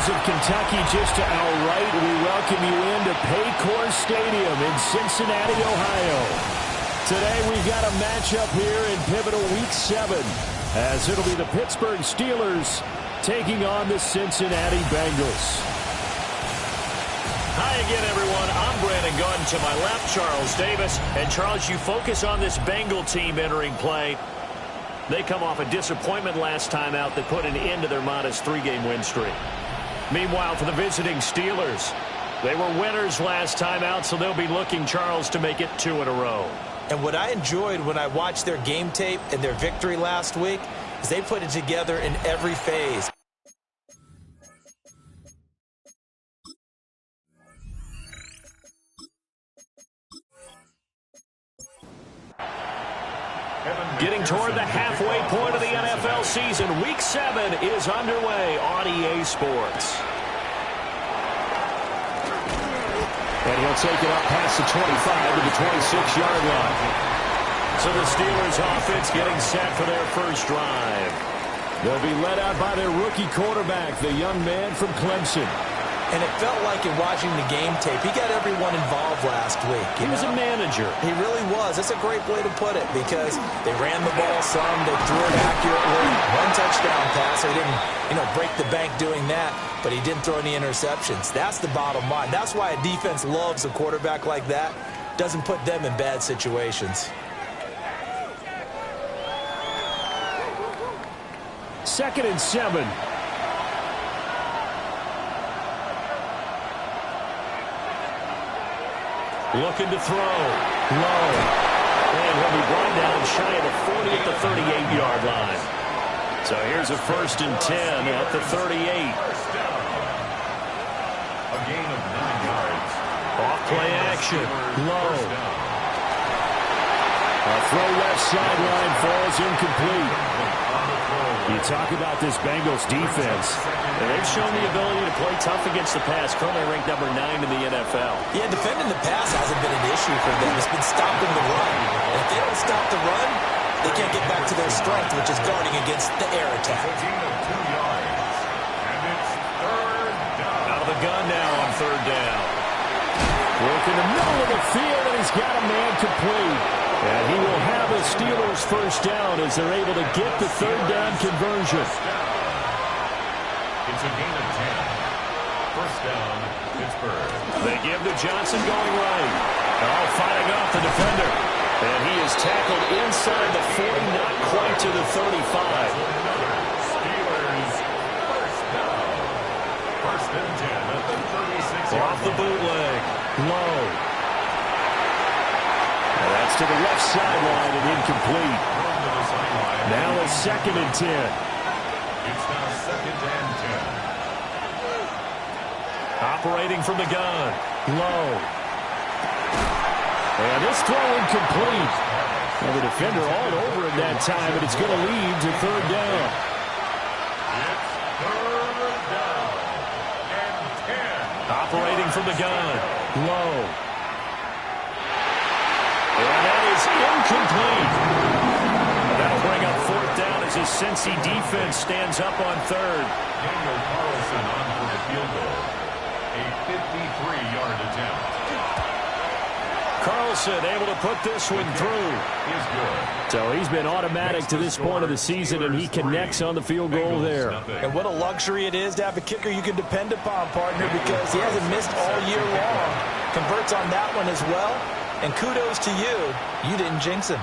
of Kentucky, just to our right, we welcome you into Paycor Stadium in Cincinnati, Ohio. Today we've got a matchup here in pivotal Week 7, as it'll be the Pittsburgh Steelers taking on the Cincinnati Bengals. Hi again, everyone. I'm Brandon Gunn. To my left, Charles Davis. And, Charles, you focus on this Bengal team entering play. They come off a disappointment last time out that put an end to their modest 3-game win streak. Meanwhile, for the visiting Steelers, they were winners last time out, so they'll be looking, Charles, to make it 2 in a row. And what I enjoyed when I watched their game tape and their victory last week is they put it together in every phase. Getting toward the halfway point of the NFL season, Week 7 is underway on EA Sports. And he'll take it up past the 25 to the 26-yard line. So the Steelers offense getting set for their first drive. They'll be led out by their rookie quarterback, the young man from Clemson. And it felt like in watching the game tape, he got everyone involved last week. He was a manager. He really was. That's a great way to put it, because they ran the ball some, they threw it accurately, 1 touchdown pass. They didn't, break the bank doing that, but he didn't throw any interceptions. That's the bottom line. That's why a defense loves a quarterback like that. Doesn't put them in bad situations. 2nd and 7. Looking to throw. Low. And he'll be brought down shy of the 40 at the 38-yard line. So here's a 1st and 10 at the 38. A gain of 9 yards. Off play action. Low. A throw left sideline falls incomplete. You talk about this Bengals defense. They've shown the ability to play tough against the pass, currently ranked number 9 in the NFL. Yeah, defending the pass hasn't been an issue for them. It's been stopping the run. And if they don't stop the run, they can't get back to their strength, which is guarding against the air attack. Out of the gun now on 3rd down. Work in the middle of the field, and he's got a man complete. And he will have a Steelers first down as they're able to get the 3rd down conversion. It's a gain of 10. First down, Pittsburgh. They give to Johnson going right. Oh, fighting off the defender. And he is tackled inside the 40, not quite to the 35. Steelers first down. 1st and 10 at the 36. Off the bootleg. Low. And that's to the left sideline and incomplete. Now a 2nd and 10. It's now 2nd and 10. Operating from the gun. Low. And this throw incomplete. Well, the defender all over him that time, but it's going to lead to 3rd down. It's 3rd down and 10. Operating from the gun. Low. And that is incomplete. That'll bring up 4th down as his Cincy defense stands up on 3rd. Daniel Carlson on for the field goal. A 53-yard attempt. Carlson able to put this one through. Is good. So he's been automatic to this point of the season, and he connects on the field goal there. And what a luxury it is to have a kicker you can depend upon, partner, because he hasn't missed all year long. Converts on that one as well. And kudos to you. You didn't jinx him.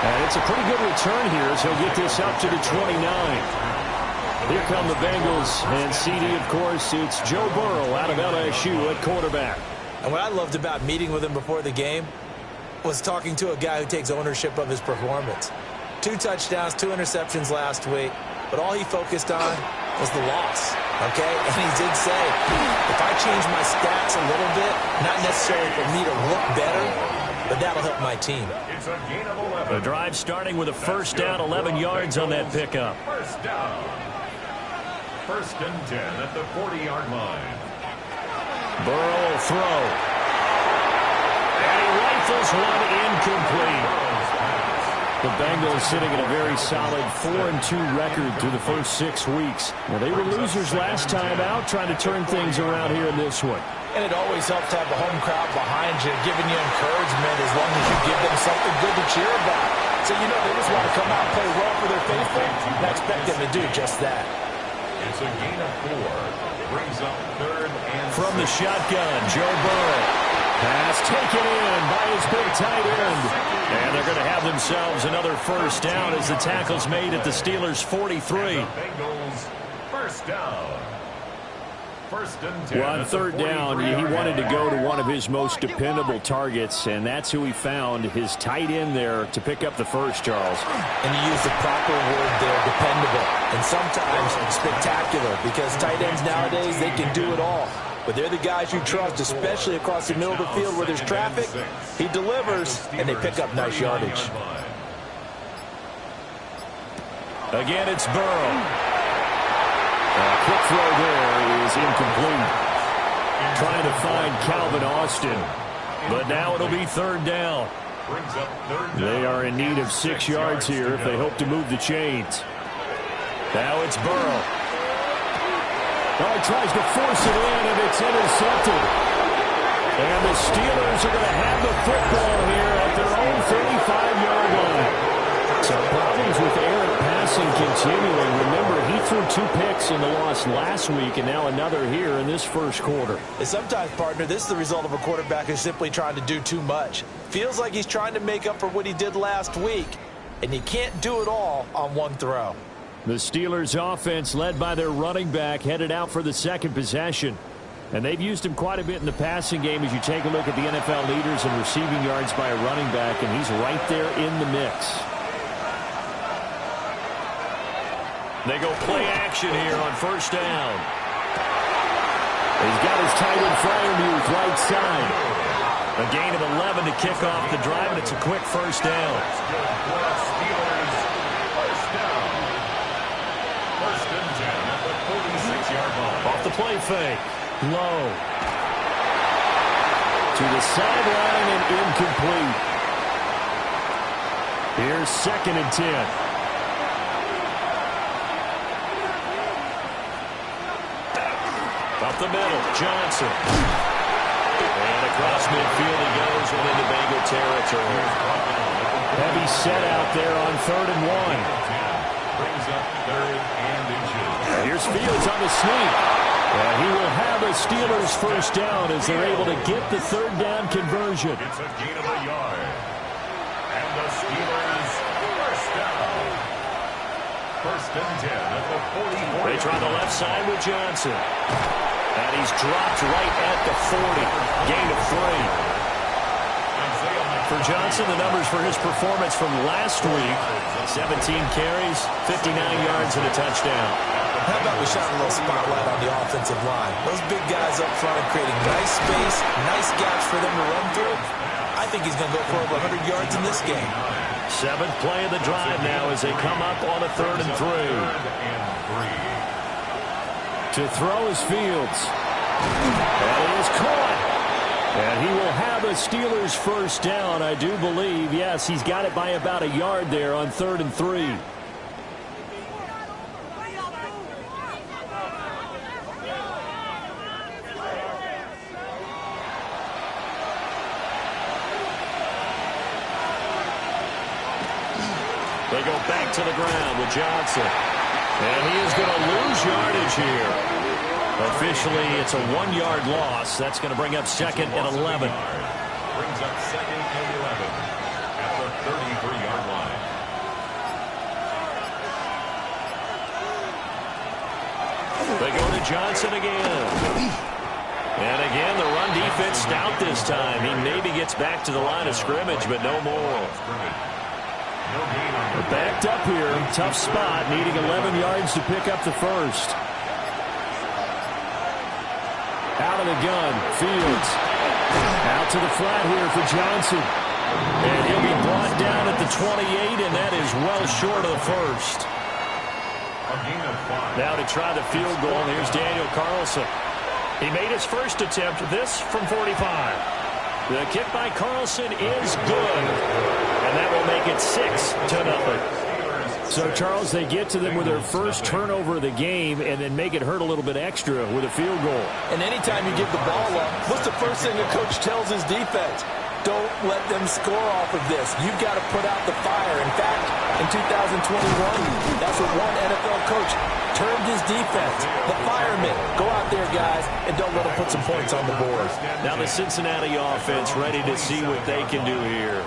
And it's a pretty good return here as he'll get this up to the 29. Here come the Bengals, and CD, of course, it's Joe Burrow out of LSU at quarterback. And what I loved about meeting with him before the game was talking to a guy who takes ownership of his performance. 2 touchdowns, 2 interceptions last week, but all he focused on was the loss, okay? And he did say, if I change my stats a little bit, not necessarily for me to look better, but that'll help my team. It's a gain of 11. The drive starting with a 1st down, 11 yards on that pickup. First down. 1st and 10 at the 40-yard line. Burrow will throw. And he rifles one incomplete. The Bengals sitting at a very solid 4-2 record through the first 6 weeks. Now, they were losers last time out, trying to turn things around here in this one. And it always helps to have the home crowd behind you, giving you encouragement as long as you give them something good to cheer about. So, you know, they just want to come out and play well for their faithful, and I expect them to do just that. It's a gain of 4. Brings up 3rd and From the shotgun, Joe Burrow. Pass taken in by his big tight end. And they're going to have themselves another first down as the tackle's made at the Steelers' 43. Bengals first down. First and 10. Well, on third down, he wanted to go to one of his most dependable targets, and that's who he found, his tight end there, to pick up the first, Charles. And you use the proper word there, dependable, and sometimes spectacular, because tight ends nowadays, they can do it all. But they're the guys you trust, especially across the middle of the field where there's traffic. He delivers, and they pick up nice yardage. Again, it's Burrow. A quick throw there is incomplete. Trying to find Calvin Austin. But now it'll be third down. They are in need of 6 yards here if they hope to move the chains. Now it's Burrow. Oh, he tries to force it in, and it's intercepted. And the Steelers are going to have the football here at their own 35-yard line. So problems with errant passing continuing. Remember, he threw 2 picks in the loss last week, and now another here in this first quarter. And sometimes, partner, this is the result of a quarterback who's simply trying to do too much. Feels like he's trying to make up for what he did last week, and you can't do it all on one throw. The Steelers offense, led by their running back, headed out for the second possession. And they've used him quite a bit in the passing game as you take a look at the NFL leaders in receiving yards by a running back, and he's right there in the mix. They go play action here on first down. He's got his tight end Freiermuth right side. A gain of 11 to kick off the drive, and it's a quick first down. Steelers first down. First and 10 at the 46-yard line. Off the play fake. Low. To the sideline and incomplete. Here's second and 10. Up the middle, Johnson. And across midfield he goes within the Bengal territory. Heavy set out there on 3rd and 1. Brings up 3rd and inches. Here's Fields on the sneak. And he will have a Steelers first down as they're able to get the third down conversion. It's a gain of a yard. And the Steelers first down. First and 10 at the 44. They try the left side with Johnson. And he's dropped right at the 40. Gain of 3. For Johnson, the numbers for his performance from last week: 17 carries, 59 yards, and a touchdown. How about we shine a little spotlight on the offensive line? Those big guys up front are creating nice space, nice gaps for them to run through. I think he's going to go for over 100 yards in this game. 7th play of the drive now as they come up on a 3rd and 3. To throw is Fields. And he is caught. And he will have a Steelers first down, I do believe. Yes, he's got it by about a yard there on 3rd and 3. They go back to the ground with Johnson. And he is going to lose yardage here. Officially, it's a 1-yard loss. That's going to bring up 2nd and 11. Brings up 2nd and 11 at the 33-yard line. They go to Johnson again. And again, the run defense stout this time. He maybe gets back to the line of scrimmage, but no more. Backed up here. Tough spot, needing 11 yards to pick up the first. Out of the gun, Fields. Out to the flat here for Johnson. And he'll be brought down at the 28, and that is well short of the first. Now to try the field goal, here's Daniel Carlson. He made his first attempt, this from 45. The kick by Carlson is good. And that will make it 6-0. So, Charles, they get to them with their first turnover of the game and then make it hurt a little bit extra with a field goal. And anytime you give the ball up, what's the first thing the coach tells his defense? Don't let them score off of this. You've got to put out the fire. In fact, in 2021, that's what one NFL coach termed his defense, the firemen. Go out there, guys, and don't let them put some points on the board. Now the Cincinnati offense ready to see what they can do here.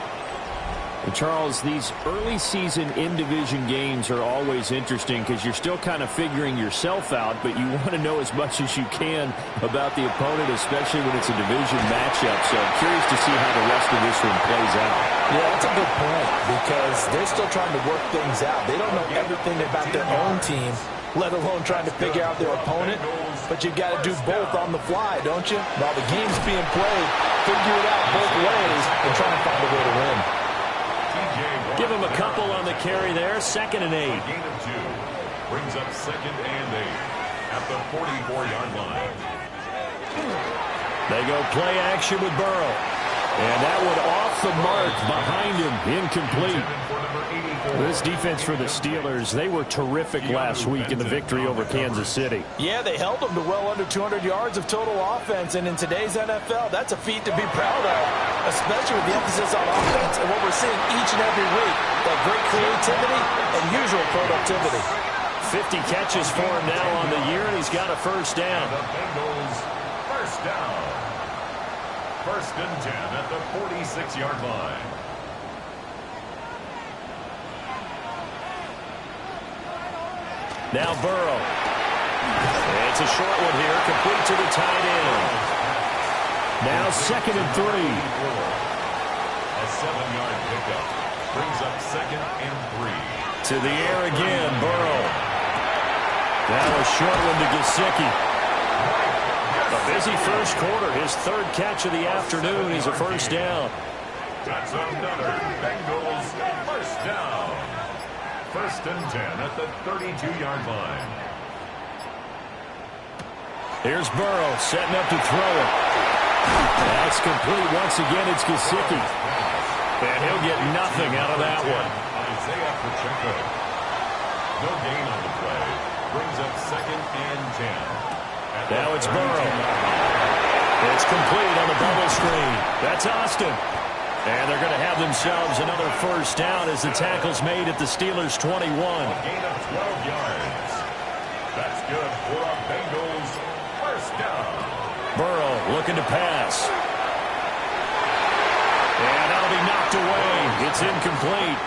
And Charles, these early season in-division games are always interesting because you're still kind of figuring yourself out, but you want to know as much as you can about the opponent, especially when it's a division matchup. So I'm curious to see how the rest of this one plays out. Yeah, that's a good point because they're still trying to work things out. They don't know everything about their own team, let alone trying to figure out their opponent. But you've got to do both on the fly, don't you? While the game's being played, figure it out both ways and try to find a way to win. Give him a couple on the carry there. 2nd and 8. Gain of 2. Brings up 2nd and 8 at the 44-yard line. They go play action with Burrow. And that one off the mark behind him. Incomplete. This defense for the Steelers, they were terrific last week in the victory over Kansas City. Yeah, they held them to well under 200 yards of total offense, and in today's NFL, that's a feat to be proud of, especially with the emphasis on offense and what we're seeing each and every week, that great creativity and usual productivity. 50 catches for him now on the year, and he's got a first down. The Bengals first down. 1st and 10 at the 46-yard line. Now Burrow. It's a short one here, complete to the tight end. Now 2nd and 3. A 7-yard pickup. Brings up 2nd and 3. To the air again, Burrow. Now a short one to Gesicki. A busy first quarter. His 3rd catch of the afternoon is a first down. That's another Bengals first down. 1st and 10 at the 32-yard line. Here's Burrow setting up to throw it. That's complete. Once again, it's Gesicki. And he'll get nothing out of that one. Isaiah Pacheco. No gain on the play. Brings up 2nd and 10. Now it's Burrow. It's complete on the bubble screen. That's Austin. And they're going to have themselves another first down as the tackle's made at the Steelers' 21. A gain of 12 yards. That's good for a Bengals first down. Burrow looking to pass. And that'll be knocked away. It's incomplete.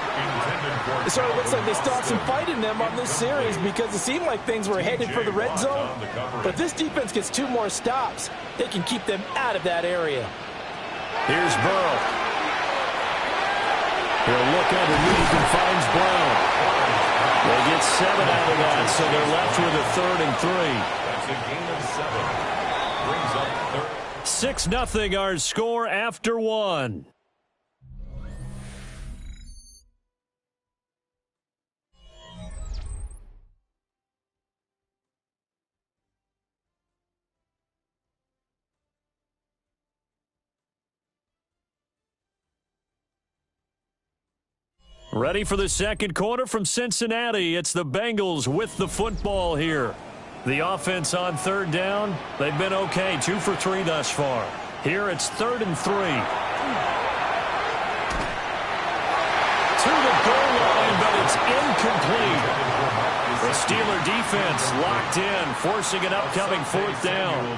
It sort of looks like they stopped some fight in them on this series because it seemed like things were headed for the red zone. But this defense gets 2 more stops. They can keep them out of that area. Here's Burrow. He'll look underneath and finds Brown. They get 7 out of that, so they're left with a 3rd and 3. That's a gain of 7. Brings up 3rd. 6-0 our score after 1. Ready for the second quarter from Cincinnati. It's the Bengals with the football here. The offense on 3rd down, they've been okay, 2 for 3 thus far. Here it's 3rd and 3. To the goal line, but it's incomplete. The Steeler defense locked in, forcing an upcoming 4th down.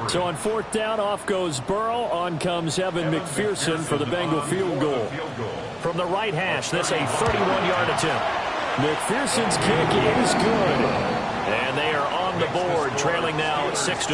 So on 4th down, off goes Burrow. On comes Evan McPherson for the Bengal field goal. From the right hash, this a 31-yard attempt. McPherson's kick is good. And they are on the board, trailing now 6-3.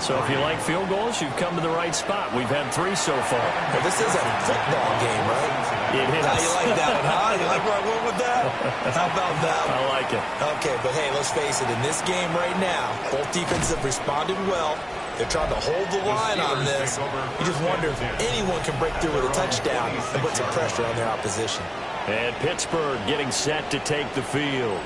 So if you like field goals, you've come to the right spot. We've had 3 so far. Well, this is a football game, right? It is. How you like that one, huh? You like where I went with that? How about that one? I like it. Okay, but hey, let's face it. In this game right now, both defenses have responded well. They're trying to hold the line on this. You just wonder if anyone can break through with a touchdown and put some pressure on their opposition. And Pittsburgh getting set to take the field.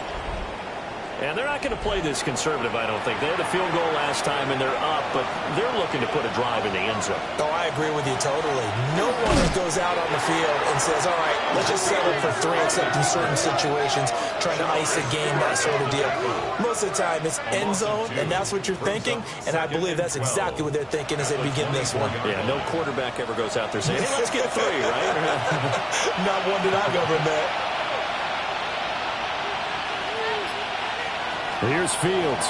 And they're not going to play this conservative, I don't think. They had a field goal last time, and they're up, but they're looking to put a drive in the end zone. Oh, I agree with you totally. No one goes out on the field and says, all right, let's just settle for 3, except in certain situations, trying to ice a game, that sort of deal. Most of the time, it's end zone, and that's what you're thinking, and I believe that's exactly what they're thinking as they begin this one. Yeah, no quarterback ever goes out there saying, hey, let's get 3, right? Not one that I've ever met. Here's Fields.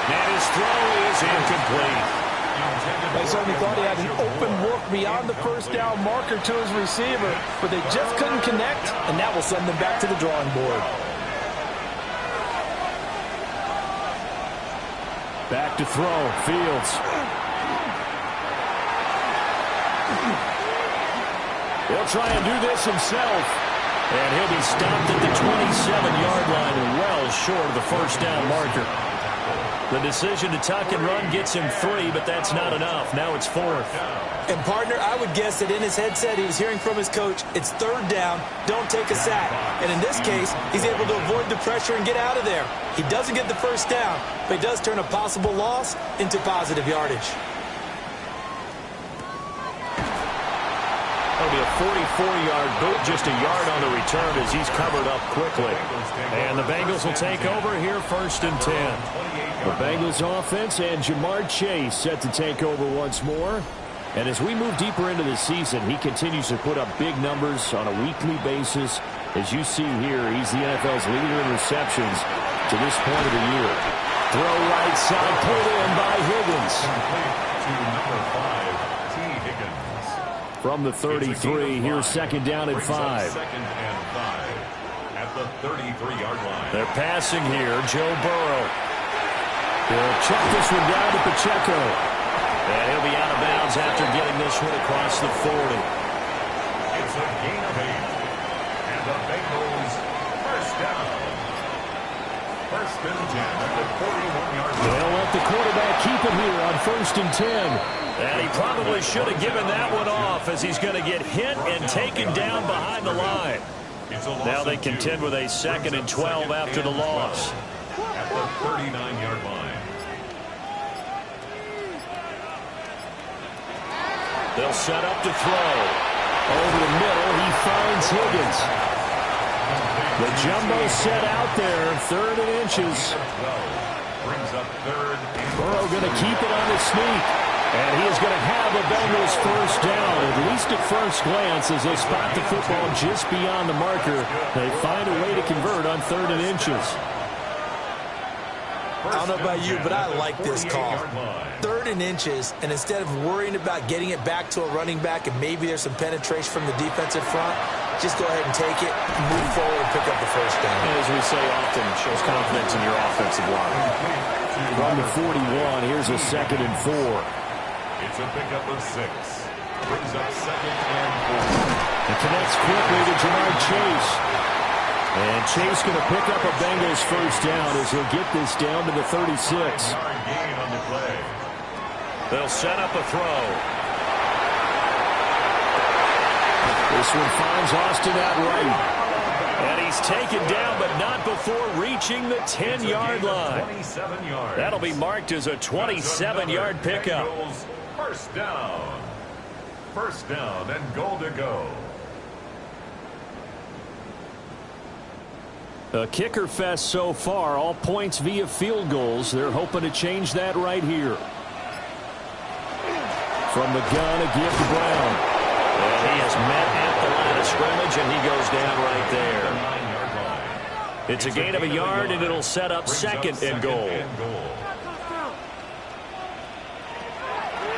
And his throw is incomplete. They certainly thought he had an open look beyond the first down marker to his receiver, but they just couldn't connect, and that will send them back to the drawing board. Back to throw. Fields. He'll try and do this himself. And he'll be stopped at the 27-yard line and well short of the first down marker. The decision to tuck and run gets him 3, but that's not enough. Now it's 4th. And, partner, I would guess that in his headset he was hearing from his coach, it's 3rd down, don't take a sack. And in this case, he's able to avoid the pressure and get out of there. He doesn't get the first down, but he does turn a possible loss into positive yardage. That'll be a 44-yard boot, just a yard on the return as he's covered up quickly. And the Bengals will take over here, 1st and 10. The Bengals offense and Jamar Chase set to take over once more. And as we move deeper into the season, he continues to put up big numbers on a weekly basis. As you see here, he's the NFL's leader in receptions to this point of the year. Throw right side, pulled in by Higgins. To number 5, T. Higgins. From the 33, here's 2nd down and 5. 2nd and 5 at the 33-yard line. They're passing here, Joe Burrow. He'll check this one down to Pacheco. And he'll be out of bounds after getting this one across the 40. It's a gain of 8. And the Bengals first down. 1st and 10 at the 41-yard line. They'll let the quarterback keep it here on 1st and 10. And he probably should have given that one off as he's going to get hit and taken down behind the line. Now they contend with a 2nd and 12 after the loss. At the 39-yard line. They'll set up to throw. Over the middle, he finds Higgins. The jumbo set out there, 3rd and inches. Brings up 3rd. Burrow going to keep it on the sneak. And he is going to have the Bengals first down, at least at first glance, as they spot the football just beyond the marker. They find a way to convert on 3rd and inches. I don't know about you, but I like this call. 3rd and inches, and instead of worrying about getting it back to a running back and maybe there's some penetration from the defensive front, just go ahead and take it, move forward, and pick up the first down. As we say often, shows confidence in your offensive line. From the 41, here's a 2nd and 4. It's a pickup of 6. Brings up 2nd and 4. It connects quickly to Jamar Chase. And Chase going to pick up a Bengals first down as he'll get this down to the 36. Gain on the play. They'll set up a throw. This one finds Austin at right. And he's taken down, but not before reaching the 10-yard line. 27 yards. That'll be marked as a 27-yard pickup. First down. 1st down and goal to go. A kicker fest so far, all points via field goals. They're hoping to change that right here. From the gun, a give to Brown. And he is met at the line of scrimmage, and he goes down right there. 9-yard line. It's a gain of a yard, and it'll set up 2nd and goal.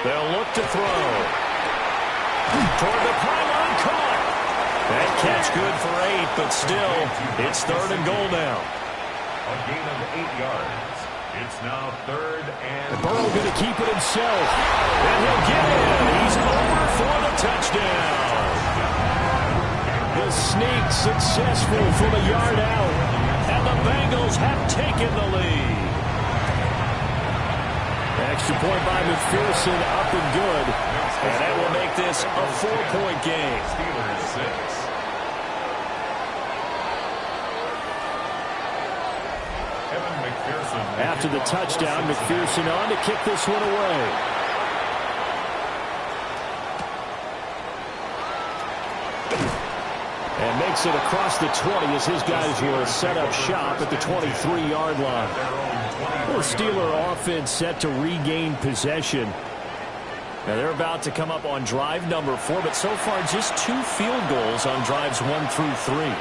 They'll look to throw. Toward the pylon, caught. That catch good for 8, but still, it's 3rd and goal now. A gain of 8 yards. It's now 3rd and Burrow going to keep it himself. And he'll get in. He's over for the touchdown. The sneak successful from a yard out. And the Bengals have taken the lead. Extra point by McPherson, up and good. And that will make this a 4-point game. Steelers 6. After the touchdown, McPherson on to kick this one away. And makes it across the 20 as his guys will set up shop at the 23-yard line. The Steeler offense set to regain possession. Now they're about to come up on drive number 4, but so far just 2 field goals on drives 1 through 3.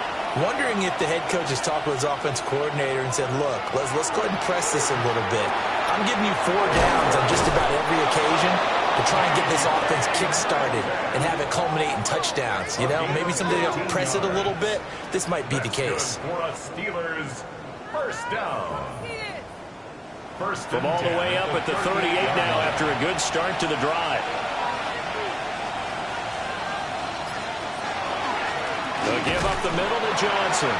Wondering if the head coach has talked with his offense coordinator and said, look, let's go ahead and press this a little bit. I'm giving you 4 downs on just about every occasion to try and get this offense kick-started and have it culminate in touchdowns. You know, maybe something to press it a little bit. This might be the case. For a Steelers first down. From all the way up at the 38 now after a good start to the drive. They'll give up the middle to Johnson.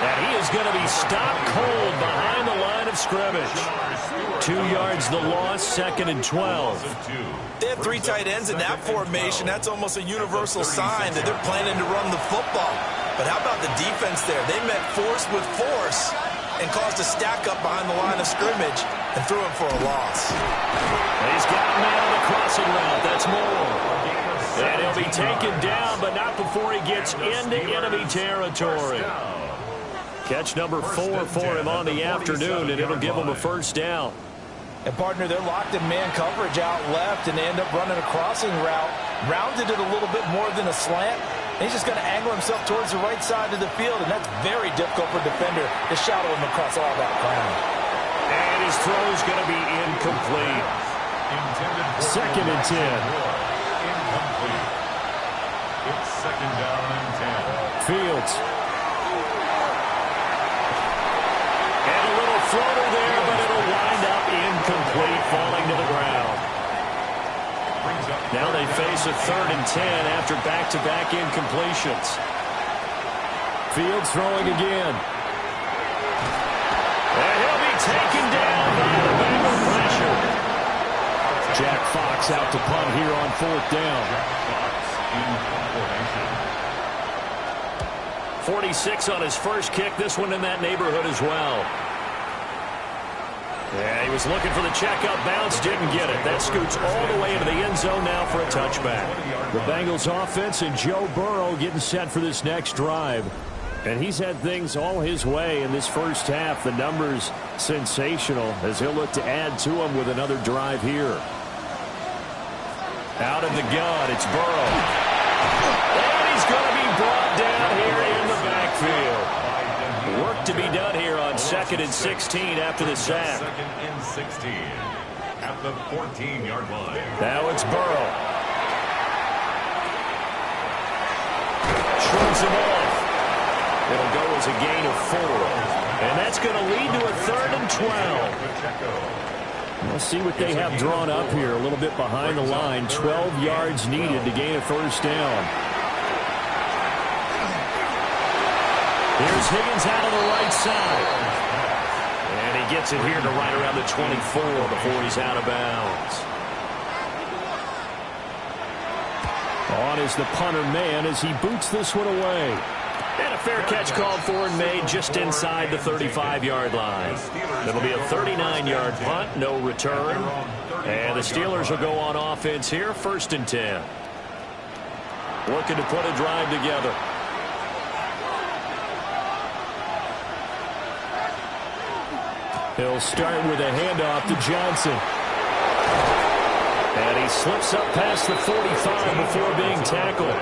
And he is going to be stopped cold behind the line of scrimmage. 2 yards the loss, 2nd and 12. They have 3 tight ends in that formation. That's almost a universal sign that they're planning to run the football. But how about the defense there? They met force with force and caused a stack up behind the line of scrimmage and threw him for a loss. He's got a man on the crossing route. That's Moore. And he'll be taken down, but not before he gets into enemy territory. Catch number 4 for him on the afternoon, and it'll give him a first down. And, partner, they're locked in man coverage out left, and they end up running a crossing route. Rounded it a little bit more than a slant. And he's just going to angle himself towards the right side of the field, and that's very difficult for a defender to shadow him across all that ground. And his throw's going to be incomplete. 2nd and 10. Incomplete. It's 2nd down and 10. Fields. And a little floater there, but it'll wind up incomplete, falling to the ground. Now they face a 3rd and 10 after back-to-back incompletions. Fields throwing again. And he'll be taken down by the Bengal pressure. Jack Fox out to punt here on 4th down. 46 on his first kick. This one in that neighborhood as well. Yeah, he was looking for the check-up bounce, didn't get it. That scoots all the way into the end zone now for a touchback. The Bengals offense and Joe Burrow getting set for this next drive. And he's had things all his way in this first half. The numbers sensational as he'll look to add to them with another drive here. Out of the gun, it's Burrow. And he's going to be brought down here in the backfield. Work to be done here on 2nd and 16 after the sack. 2nd and 16 at the 14-yard line. Now it's Burrow. Shrugs him off. It'll go as a gain of 4. And that's going to lead to a 3rd and 12. We'll see what they have drawn up here. A little bit behind the line. 12 yards needed to gain a first down. Here's Higgins out of the right side. And he gets it here to right around the 24 before he's out of bounds. On is the punter man as he boots this one away. And a fair catch called for and made just inside the 35-yard line. It'll be a 39-yard punt, no return. And the Steelers will go on offense here, 1st and 10. Looking to put a drive together. He'll start with a handoff to Johnson. And he slips up past the 45 before being tackled.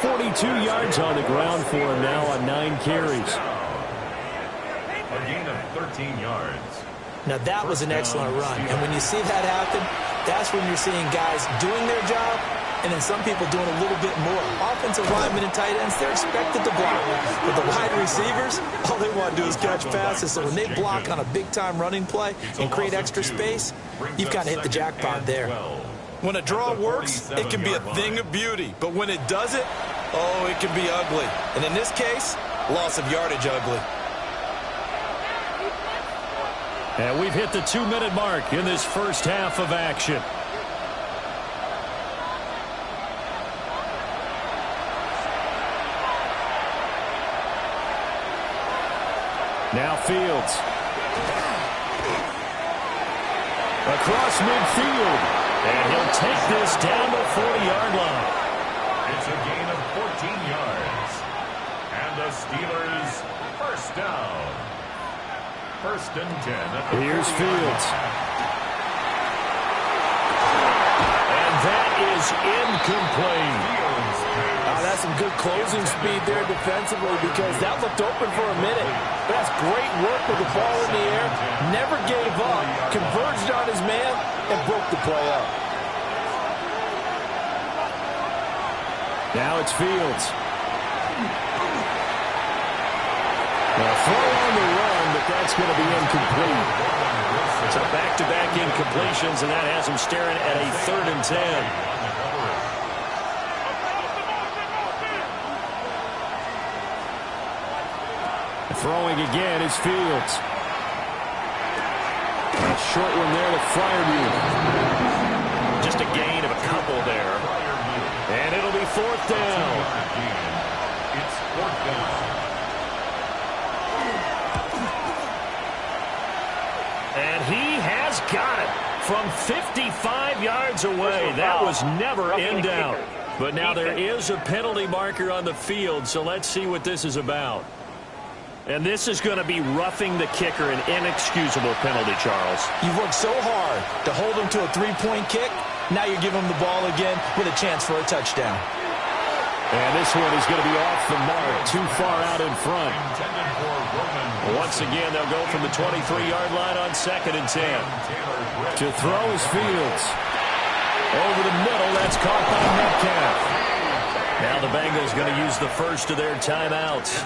42 yards on the ground for him now on 9 carries. A gain of 13 yards. Now, that was an excellent run. And when you see that happen, that's when you're seeing guys doing their job and then some people doing a little bit more. Offensive linemen and tight ends, they're expected to block. But the wide receivers, all they want to do is catch passes. So when they block on a big-time running play and create extra space, you've kind of hit the jackpot there. When a draw works, it can be a thing of beauty. But when it doesn't, oh, it can be ugly. And in this case, loss of yardage ugly. And we've hit the 2-minute mark in this first half of action. Now Fields. Across midfield. And he'll take this down the 40-yard line. It's a gain of 14 yards. And the Steelers first down. First and 10. Here's Fields. And that is incomplete. That's some good closing speed there defensively because that looked open for a minute. But that's great work with the ball in the air. Never gave up. Converged on his man and broke the play up. Now it's Fields. Now throw on the run, but that's going to be incomplete. So back-to-back incompletions, and that has him staring at a 3rd and 10. Throwing again is Fields. A short one there to Fryermuth. Just a gain of a couple there. And it'll be 4th down. It's 4th down. And he has got it from 55 yards away. That was never in doubt. But now there is a penalty marker on the field, so let's see what this is about. And this is going to be roughing the kicker, an inexcusable penalty, Charles. You've worked so hard to hold him to a 3-point kick. Now you give him the ball again with a chance for a touchdown. And this one is going to be off the mark, too far out in front. Once again, they'll go from the 23-yard line on 2nd and 10. To throw is Fields. Over the middle, that's caught by Metcalf. Now the Bengals going to use the first of their timeouts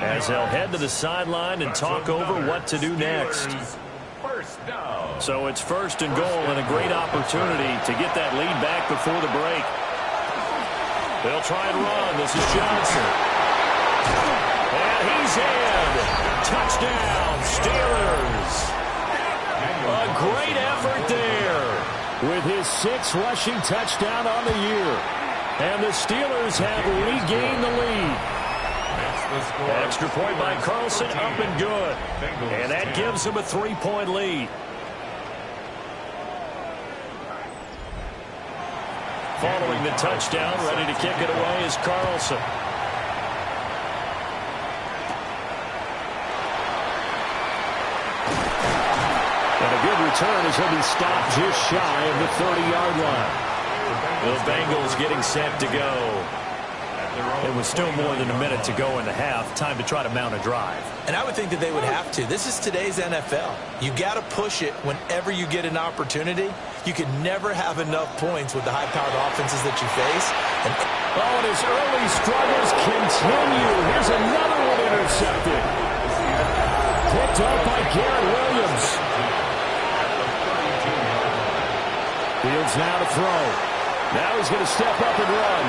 as they'll head to the sideline and talk over what to do next. So it's 1st and goal and a great opportunity to get that lead back before the break. They'll try and run. This is Johnson. And he's in. Touchdown, Steelers. A great effort there. With his 6th rushing touchdown on the year. And the Steelers have regained the lead. Extra point by Carlson, up and good. And that gives them a 3-point lead. Following the touchdown, ready to kick it away is Carlson. And a good return as he'll be stopped just shy of the 30-yard line. The Bengals getting set to go. It was still more than a minute to go in the half. Time to try to mount a drive. And I would think that they would have to. This is today's NFL. You got to push it whenever you get an opportunity. You can never have enough points with the high-powered offenses that you face. And his early struggles continue. Here's another one intercepted. Picked up by Garrett Williams. Fields now to throw. Now he's going to step up and run.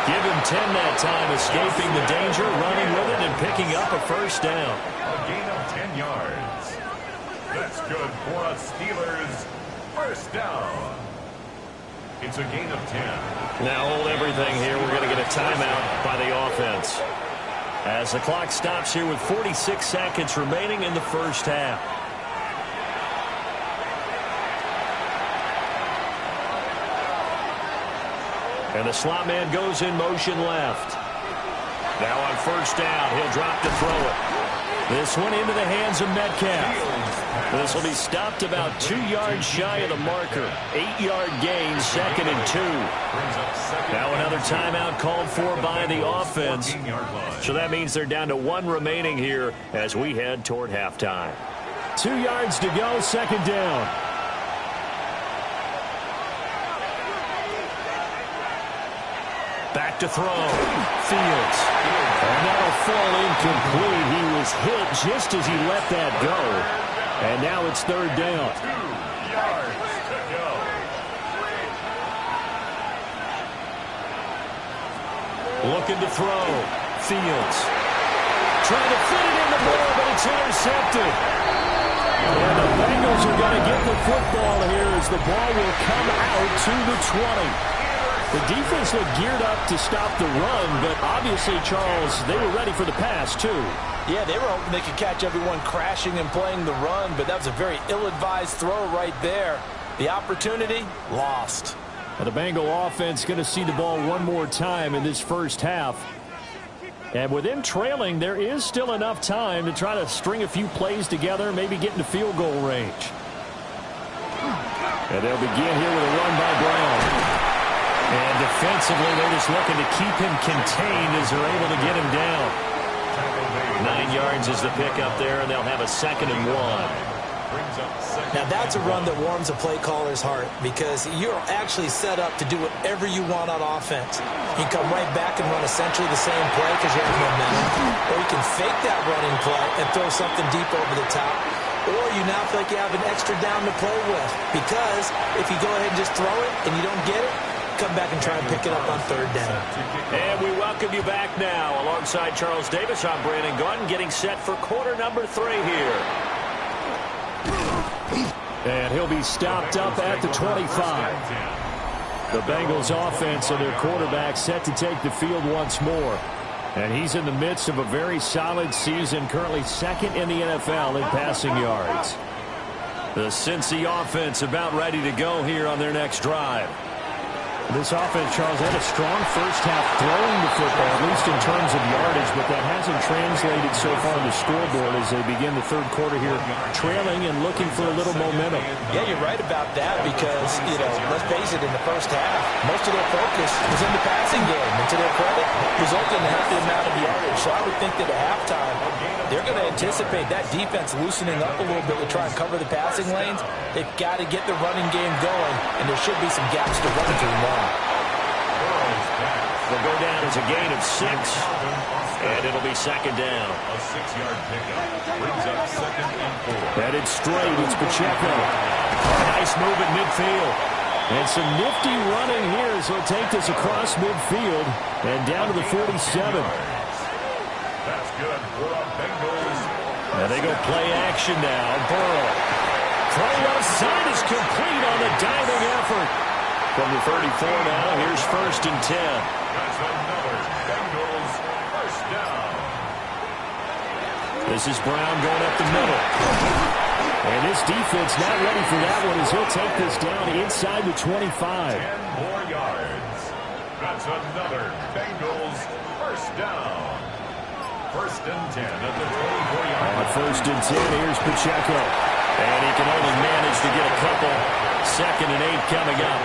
Give him 10 that time, escaping the danger, running with it, and picking up a first down. A gain of 10 yards. That's good for a Steelers first down. It's a gain of 10. Now hold everything here. We're going to get a timeout by the offense. As the clock stops here with 46 seconds remaining in the first half. And the slot man goes in motion left. Now on first down, he'll drop to throw it. This one into the hands of Metcalf. This will be stopped about 2 yards shy of the marker. 8-yard gain, 2nd and 2. Now another timeout called for by the offense. So that means they're down to 1 remaining here as we head toward halftime. 2 yards to go, 2nd down. Back to throw. Fields. And that'll fall incomplete. He was hit just as he let that go. And now it's 3rd down. 2 yards to go. Looking to throw. Fields. Trying to fit it in the middle, but it's intercepted. And the Bengals are going to get the football here as the ball will come out to the 20. The defense looked geared up to stop the run, but obviously, Charles, they were ready for the pass, too. Yeah, they were hoping they could catch everyone crashing and playing the run, but that was a very ill-advised throw right there. The opportunity, lost. Now the Bengal offense going to see the ball one more time in this first half. And with them trailing, there is still enough time to try to string a few plays together, maybe get into field goal range. And they'll begin here with a run by Brown. And defensively, they're just looking to keep him contained as they're able to get him down. 9 yards is the pickup there, and they'll have a 2nd and 1. Now, that's a run that warms a play caller's heart because you're actually set up to do whatever you want on offense. You can come right back and run essentially the same play because you have momentum, or you can fake that running play and throw something deep over the top, or you now feel like you have an extra down to play with because if you go ahead and just throw it and you don't get it, come back and try and pick it up on 3rd down. And we welcome you back now. Alongside Charles Davis, I'm Brandon Gunn, getting set for quarter number 3 here. And he'll be stopped up at the 25. The Bengals offense and their quarterback set to take the field once more. And he's in the midst of a very solid season, currently 2nd in the NFL in passing yards. The Cincy offense about ready to go here on their next drive. This offense, Charles, had a strong first half throwing the football, at least in terms of yardage, but that hasn't translated so far on the scoreboard as they begin the 3rd quarter here, trailing and looking for a little momentum. Yeah, you're right about that because, let's face it, in the first half, most of their focus was in the passing game. And to their credit, resulted in a healthy amount of yardage. So I would think that at halftime, they're going to anticipate that defense loosening up a little bit to try and cover the passing lanes. They've got to get the running game going, and there should be some gaps to run through now. They'll go down as a gain of 6, and it'll be 2nd down. A 6-yard pickup brings up 2nd and 4. Headed straight, it's Pacheco. Nice move at midfield. And some nifty running here as he'll take this across midfield and down to the 47. That's good for a Bengals. And they go play action now. Burrow. Throw left side is complete on the diving effort. From the 34 now, here's 1st and 10. That's another Bengals 1st down. This is Brown going up the middle. And this defense not ready for that one as he'll take this down inside the 25. 10 more yards. That's another Bengals 1st down. 1st and 10 at the 24-yard line. On 1st and 10, here's Pacheco. And he can only manage to get a couple. 2nd and 8 coming up.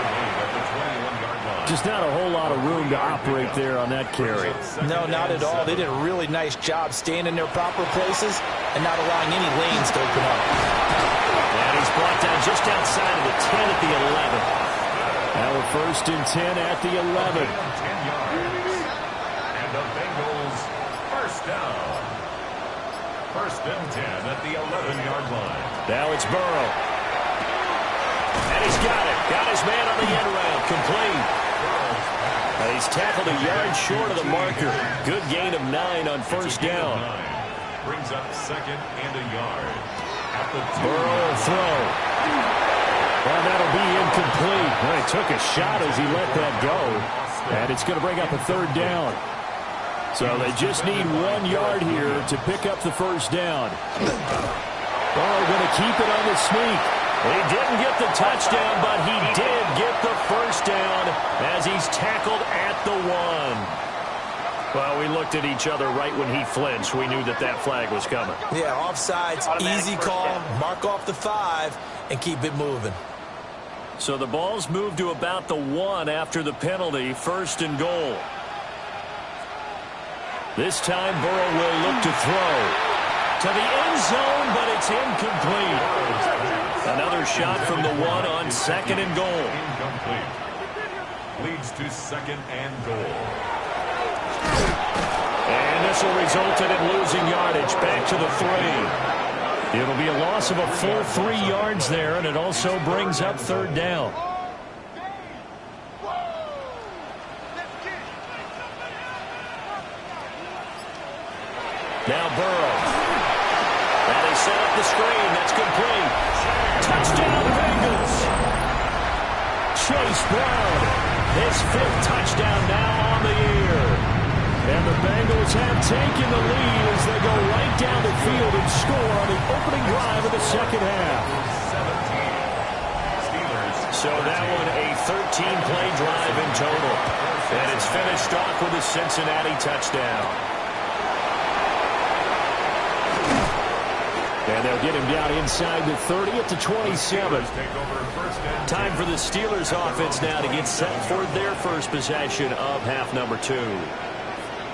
Just not a whole lot of room to operate there on that carry. No, not at all. They did a really nice job staying in their proper places and not allowing any lanes to open up. And he's brought down just outside of the 10 at the 11. Now we're 1st and 10 at the 11. 10 yards. And the Bengals 1st down. 1st and 10 at the 11-yard line. Now it's Burrow. And he's got it. Got his man on the end round. Complete. And he's tackled a yard short of the marker. Good gain of 9 on 1st down. Brings up 2nd and a yard. At the 2. Burrow will throw. Well, that'll be incomplete. Well, he took a shot as he let that go. And it's going to bring up a 3rd down. So they just need 1 yard here to pick up the 1st down. Burrow going to keep it on the sneak. He didn't get the touchdown, but he did get the 1st down as he's tackled at the 1. Well, we looked at each other right when he flinched. We knew that that flag was coming. Yeah, offsides, easy call, mark off the 5, and keep it moving. So the ball's moved to about the 1 after the penalty, 1st and goal. This time Burrow will look to throw to the end zone, but it's incomplete. Another shot from the 1 on 2nd and goal. Incomplete. Leads to 2nd and goal. And this will result in it losing yardage back to the 3. It'll be a loss of a full 3 yards there, and it also brings up 3rd down. Now Burrow. And they set up the screen. That's complete. Touchdown, Bengals. Chase Brown His 5th touchdown now on the year. And the Bengals have taken the lead as they go right down the field and score on the opening drive of the second half. So that one a 13-play drive in total. And it's finished off with a Cincinnati touchdown. And they'll get him down inside the 30 at the 27. Time for the Steelers offense now to get set for their first possession of half number 2.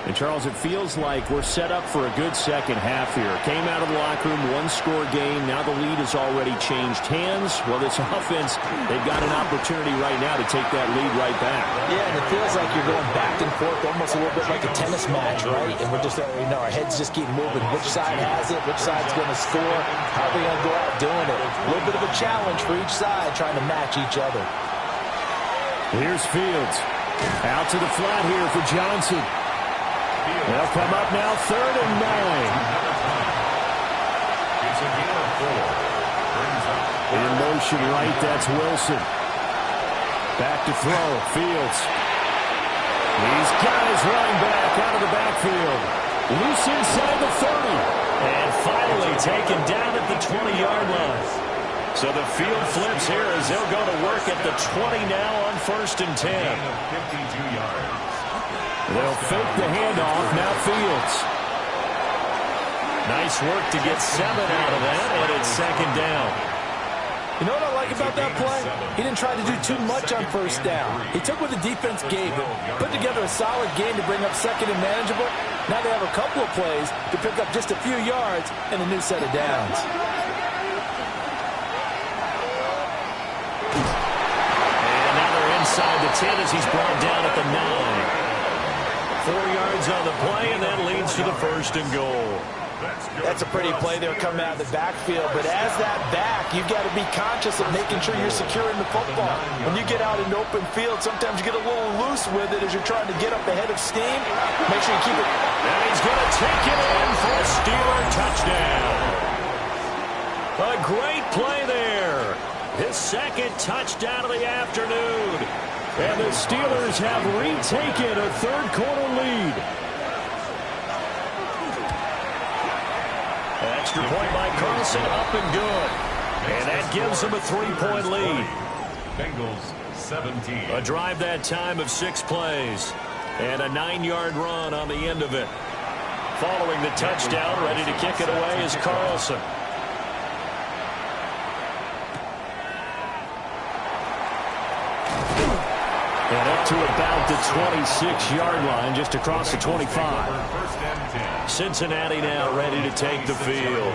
And, Charles, it feels like we're set up for a good second half here. Came out of the locker room, one-score game. Now the lead has already changed hands. Well, this offense, they've got an opportunity right now to take that lead right back. Yeah, and it feels like you're going back and forth almost a little bit like a tennis match, right? And we're just, our heads just keep moving. Which side has it? Which side's going to score? How are they going to go out doing it? A little bit of a challenge for each side trying to match each other. Here's Fields. Out to the flat here for Johnson. They'll come up now, 3rd and 9. It's a gain of 4. In motion right, that's Wilson. Back to throw, Fields. He's got his running back out of the backfield. Loose inside the 30. And finally taken down at the 20-yard line. So the field flips here as they'll go to work at the 20 now on 1st and 10. Gain of 52 yards. They'll fake the handoff, now Fields. Nice work to get 7 out of that, and it's 2nd down. You know what I like about that play? He didn't try to do too much on 1st down. He took what the defense gave him, put together a solid game to bring up 2nd and manageable. Now they have a couple of plays to pick up just a few yards and a new set of downs. And now they're inside the 10 as he's brought down at the 9. 4 yards on the play, and that leads to the 1st and goal. That's a pretty play there coming out of the backfield. But as that back, you've got to be conscious of making sure you're securing the football. When you get out in open field, sometimes you get a little loose with it as you're trying to get up ahead of steam. Make sure you keep it. And he's going to take it in for a Steeler touchdown. A great play there. His 2nd touchdown of the afternoon. And the Steelers have retaken a 3rd quarter lead. Extra point by Carlson, up and good. And that gives them a 3-point lead. Bengals 17. A drive that time of 6 plays. And a 9-yard run on the end of it. Following the touchdown, ready to kick it away is Carlson. And up to about the 26-yard line, just across the 25. Cincinnati now ready to take the field.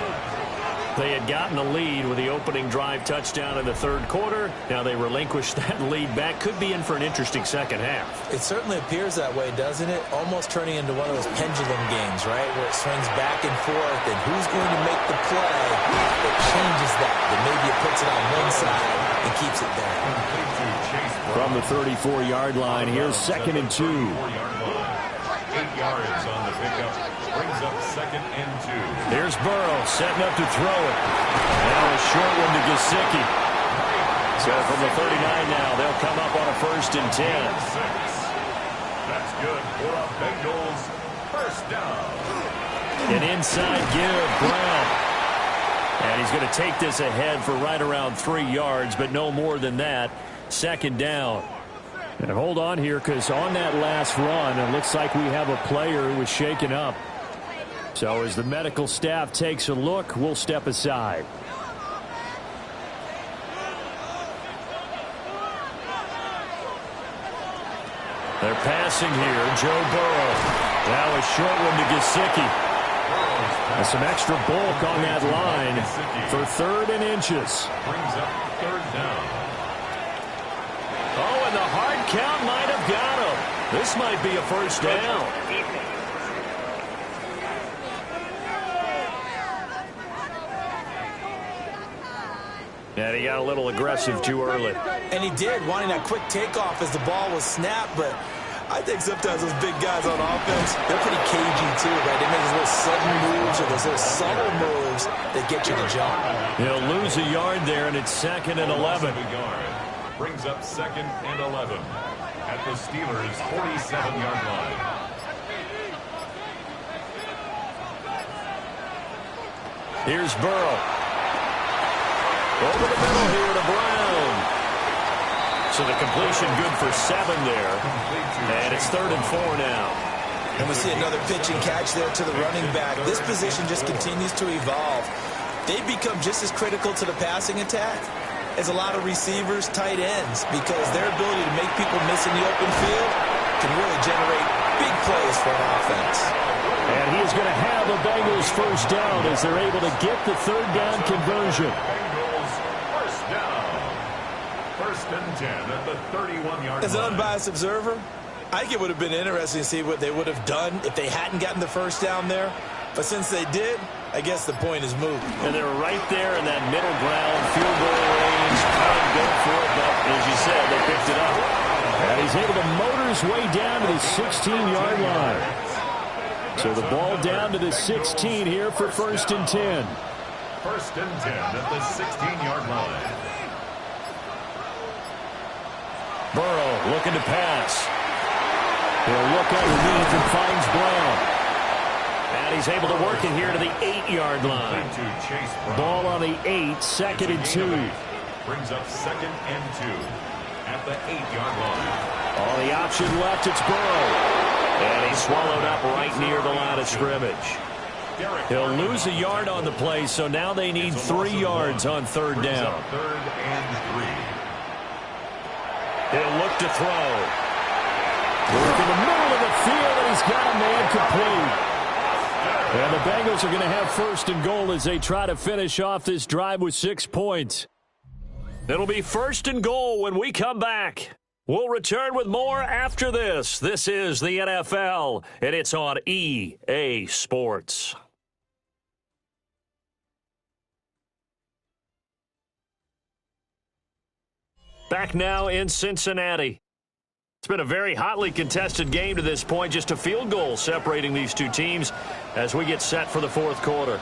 They had gotten the lead with the opening drive touchdown in the 3rd quarter. Now they relinquished that lead back. Could be in for an interesting second half. It certainly appears that way, doesn't it? Almost turning into one of those pendulum games, right? Where it swings back and forth, and who's going to make the play that changes that? That maybe it puts it on one side and keeps it there. From the 34-yard line, here's 2nd and 2. 8 yards on the pickup. Brings up 2nd and 2. Here's Burrow setting up to throw it. Now a short one to Gesicki. So from the 39 now, they'll come up on a 1st and 10. That's good for a Bengals 1st down. An inside give, Brown. And he's going to take this ahead for right around 3 yards, but no more than that. 2nd down. And hold on here, because on that last run, it looks like we have a player who was shaken up. So as the medical staff takes a look, we'll step aside. They're passing here. Joe Burrow. Now a short one to Gesicki. And some extra bulk on that line for 3rd and inches. Brings up 3rd down. Oh, and the hard count might have got him. This might be a 1st down. And he got a little aggressive too early. And he did, wanting that quick takeoff as the ball was snapped, but I think sometimes those big guys on offense, they're pretty cagey too, right? They make those little sudden moves or those little subtle moves that get you to jump. He'll lose a yard there, and it's 2nd and 11. Brings up 2nd and 11. at the Steelers' 47-yard line. Here's Burrow. Over the middle here to Brown. So the completion good for 7 there. And it's 3rd and 4 now. And we see another pitch and catch there to the running back. This position just continues to evolve. They've become just as critical to the passing attack as a lot of receivers, tight ends, because their ability to make people miss in the open field can really generate big plays for an offense. And he is going to have the Bengals first down as they're able to get the 3rd down conversion. Bengals first down. 1st and 10 at the 31-yard line. As an unbiased observer, I think it would have been interesting to see what they would have done if they hadn't gotten the first down there. But since they did, I guess the point is moved. And they're right there in that middle ground, field goal range. Trying to go for it, but as you said, they picked it up. And he's able to motor his way down to the 16-yard line. So the ball down to the 16 here for 1st and 10. 1st and 10 at the 16-yard line. Burrow looking to pass. He'll look underneath and finds Brown. And he's able to work it here to the 8-yard line. Ball on the 8, 2nd and 2. Brings up 2nd and 2 at the 8-yard line. On the option left, it's Burrow. And he's swallowed up right near the line of scrimmage. He'll lose a yard on the play, so now they need 3 yards on 3rd down. 3rd and 3. He'll look to throw. Work in the middle of the field, and he's got a man complete. And the Bengals are going to have 1st and goal as they try to finish off this drive with 6 points. It'll be 1st and goal when we come back. We'll return with more after this. This is the NFL, and it's on EA Sports. Back now in Cincinnati. It's been a very hotly contested game to this point. Just a field goal separating these two teams as we get set for the 4th quarter.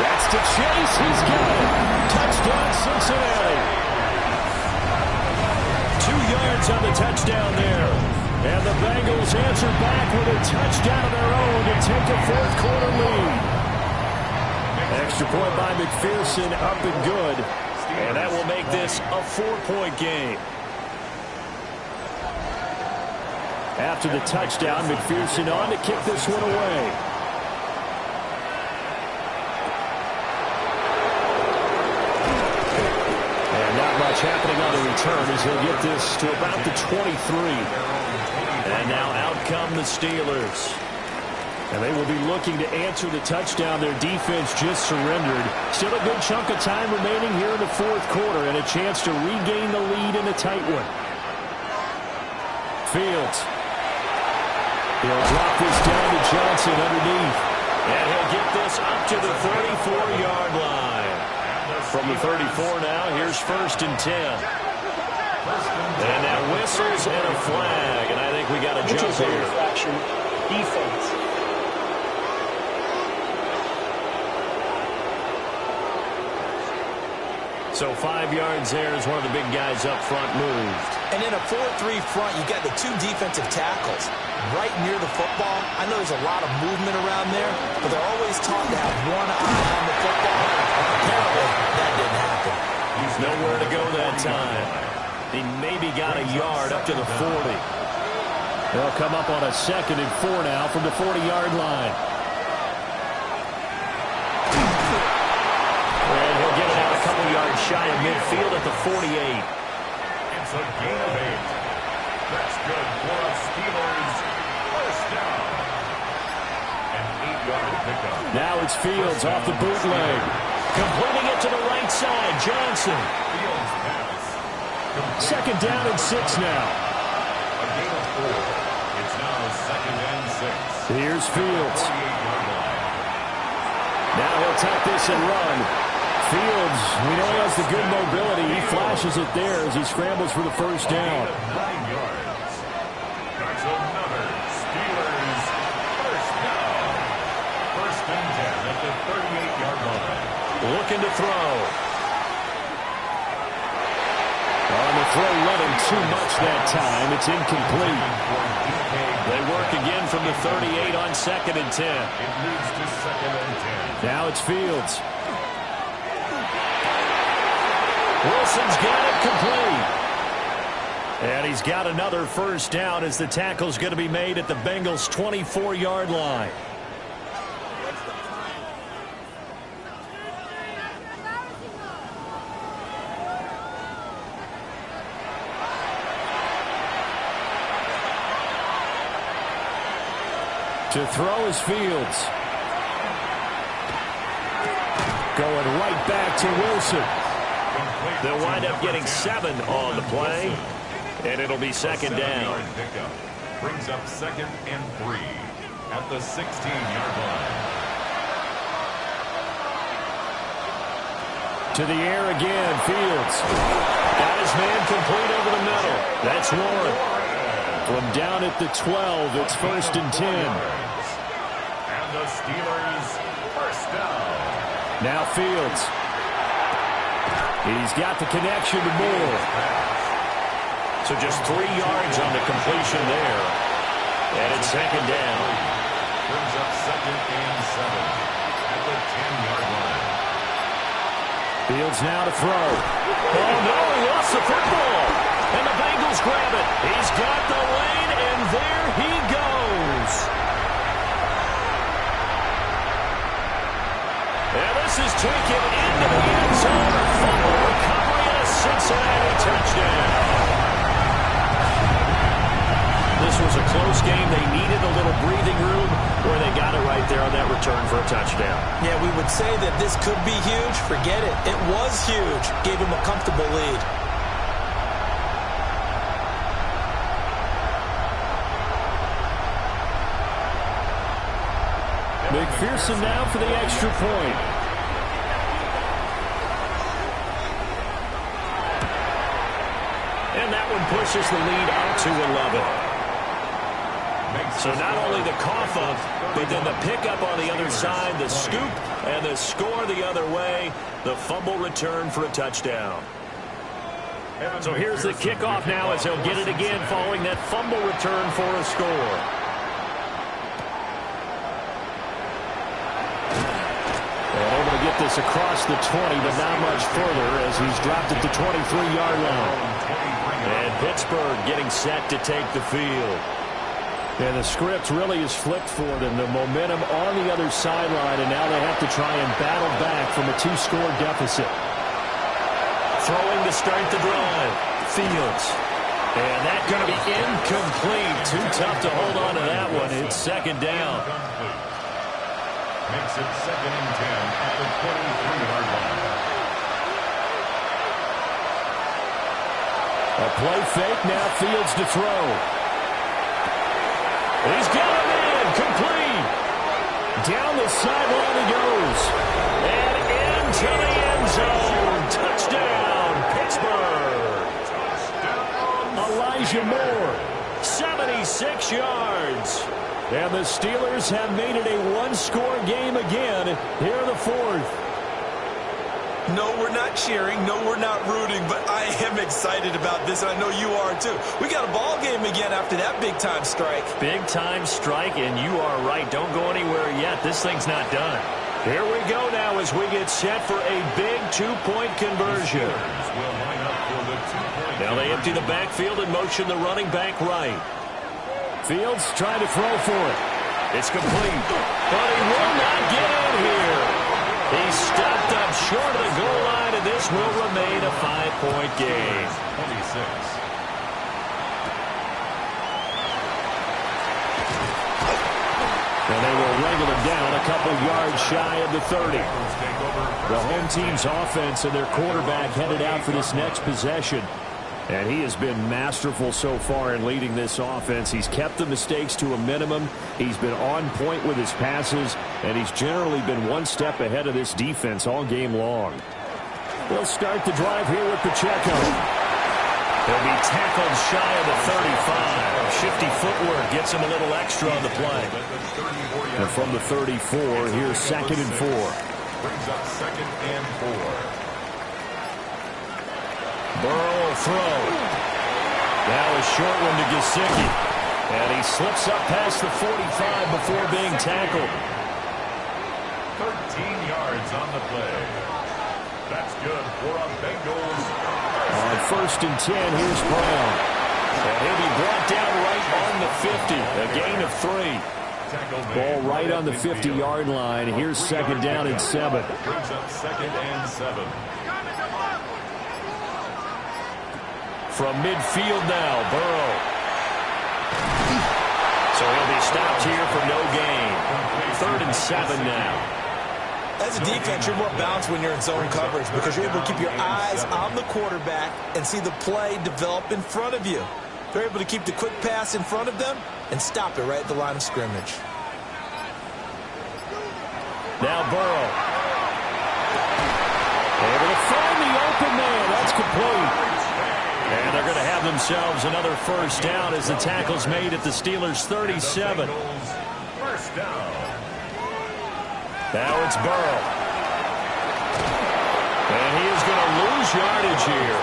That's to Chase. He's got it. Touchdown, Cincinnati. 2 yards on the touchdown there. And the Bengals answer back with a touchdown of their own to take a 4th quarter lead. Extra point by McPherson, up and good. And that will make this a 4-point game. After the touchdown, McPherson on to kick this one away. And not much happening on the return as he'll get this to about the 23. And now out come the Steelers. And they will be looking to answer the touchdown. Their defense just surrendered. Still a good chunk of time remaining here in the 4th quarter and a chance to regain the lead in a tight one. Fields. He'll drop this down to Johnson underneath. And he'll get this up to the 34-yard line. From the 34 now, here's 1st and 10. And now whistles and a flag. And I think we got a jump here. Defense. So 5 yards there as one of the big guys up front moved. And in a 4-3 front, you got the 2 defensive tackles right near the football. I know there's a lot of movement around there, but they're always taught to have one eye on the football. Apparently, that didn't happen. He's nowhere to go that time. He maybe got a yard up to the 40. They'll come up on a 2nd and 4 now from the 40-yard line. And he'll get it out a couple yards shy of midfield at the 48. It's a gain of 8. That's good for a Steelers first down. An 8-yard pickup. Now it's Fields off the bootleg. Completing it to the right side, Johnson. Fields pass. 2nd down and 6 now. A gain of 4. It's now 2nd and 6. Here's Fields. 48-yard line. Now he'll take this and run. Fields, we know he has the good mobility. He flashes it there as he scrambles for the first down. 9 yards. That's another Steelers first down. 1st and 10 at the 38-yard line. Looking to throw. throw led him too much that time. It's incomplete. They work again from the 38 on 2nd and 10. It moves to 2nd and 10. Now it's Fields. Wilson's got it complete. And he's got another first down as the tackle's going to be made at the Bengals' 24-yard line. To throw is Fields. Going right back to Wilson. They'll wind up getting 7 on the play, and it'll be 2nd down. Brings up 2nd and 3 at the 16-yard line. To the air again, Fields. Got his man complete over the middle. That's Warren. From down at the 12, it's 1st and 10. And the Steelers first down. Now Fields. He's got the connection to Moore. So just 3 yards on the completion there. And it's 2nd down. Brings up 2nd and 7 at the 10-yard line. Fields now to throw. Oh, no, he lost the football. And the Bengals grab it. He's got the lane, and there he goes. And this is taken into the end zone. A fumble recovery and a Cincinnati touchdown. This was a close game. They needed a little breathing room where they got it right there on that return for a touchdown. Yeah, we would say that this could be huge. Forget it. It was huge. Gave him a comfortable lead. McPherson now for the extra point. And that one pushes the lead up to 11. So not only the cough up, but then the pickup on the other side, the scoop, and the score the other way, the fumble return for a touchdown. So here's the kickoff now as he'll get it again following that fumble return for a score. And able to get this across the 20, but not much further as he's dropped at the 23-yard line. And Pittsburgh getting set to take the field. And the script really is flipped for them. The momentum on the other sideline, and now they have to try and battle back from a 2-score deficit. Throwing to start the drive. Fields. And that's going to be incomplete. Too tough to hold on to that one. It's 2nd down. Makes it 2nd and 10 at the 23-yard line. A play fake, now Fields to throw. He's got him in, complete. Down the sideline he goes. And into the end zone. Touchdown, Pittsburgh. Elijah Moore. 76 yards. And the Steelers have made it a 1-score game again here in the 4th. No, we're not cheering. No, we're not rooting, but I am excited about this, and I know you are too. We got a ball game again after that big-time strike. Big-time strike, and you are right. Don't go anywhere yet. This thing's not done. Here we go now as we get set for a big 2-point conversion. Now they empty the backfield and motion the running back right. Fields trying to throw for it. It's complete, but he will not get in here. He's stopped up short of the goal line, and this will remain a 5-point game. 26. And they will wrangle him down a couple yards shy of the 30. The home team's offense and their quarterback headed out for this next possession. And he has been masterful so far in leading this offense. He's kept the mistakes to a minimum. He's been on point with his passes, and he's generally been one step ahead of this defense all game long. They'll start the drive here with Pacheco. He'll be tackled shy of the 35. Shifty footwork gets him a little extra on the play. And from the 34, here's 2nd and 4. Brings up 2nd and 4. Burrow will throw. Now a short one to Gesicki. And he slips up past the 45 before being tackled. 13 yards on the play. That's good for a Bengals. On 1st and 10, here's Brown. And he'll be brought down right on the 50. A gain of 3. Ball right on the 50-yard line. Here's 2nd down and 7. Brings up 2nd and 7. From midfield now, Burrow. So he'll be stopped here for no gain. 3rd and 7 now. As a defense, you're more balanced when you're in zone coverage because you're able to keep your eyes on the quarterback and see the play develop in front of you. They're able to keep the quick pass in front of them and stop it right at the line of scrimmage. Now Burrow. Able to find the open man. That's complete. And they're going to have themselves another 1st down as the tackle's made at the Steelers' 37. First down. Now it's Burrow. And he is going to lose yardage here.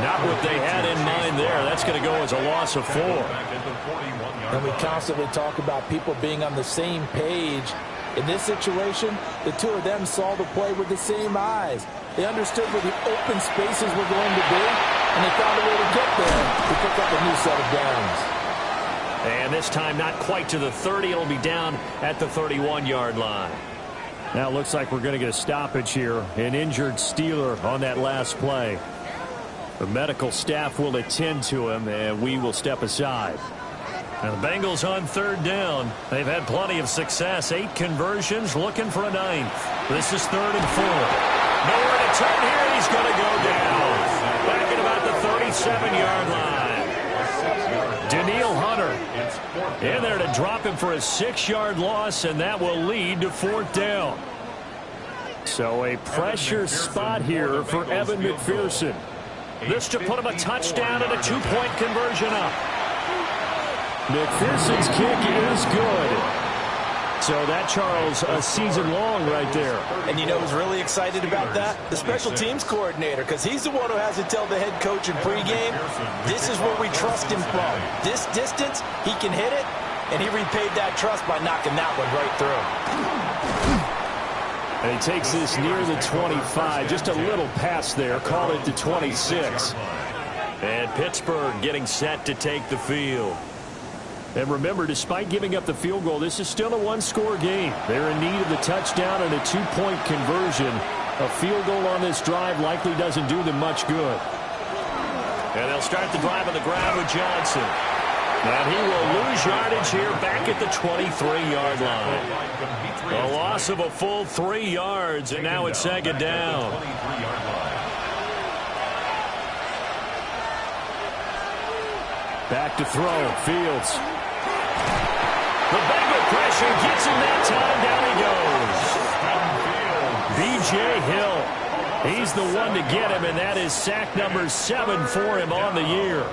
Not what they had in mind there. That's going to go as a loss of 4. And we constantly talk about people being on the same page. In this situation, the two of them saw the play with the same eyes. They understood where the open spaces were going to be, and they found a way to get there to pick up a new set of downs. And this time not quite to the 30. It'll be down at the 31-yard line. Now it looks like we're going to get a stoppage here. An injured Steeler on that last play. The medical staff will attend to him, and we will step aside. Now the Bengals on 3rd down. They've had plenty of success. 8 conversions, looking for a 9th. This is 3rd and 4. Nowhere to turn here, and he's going to go down. Back at about the 37-yard line. Daniil Hunter in there to drop him for a 6-yard loss, and that will lead to 4th down. So a pressure spot here for Evan McPherson. This to put him a touchdown and a 2-point conversion up. McPherson's kick is good. So that, Charles, a season long right there. And you know who's really excited about that? The special teams coordinator, because he's the one who has to tell the head coach in pregame, this is where we trust him from. This distance, he can hit it, and he repaid that trust by knocking that one right through. And he takes this near the 25. Just a little pass there. Call it the 26. And Pittsburgh getting set to take the field. And remember, despite giving up the field goal, this is still a 1-score game. They're in need of the touchdown and a 2-point conversion. A field goal on this drive likely doesn't do them much good. And they'll start the drive on the ground with Johnson. And he will lose yardage here back at the 23-yard line. A loss of a full 3 yards, and now it's 2nd down. Back to throw, Fields. The Bengal pressure gets him that time. Down he goes. B.J. Hill. He's the one to get him, and that is sack number 7 for him on the year.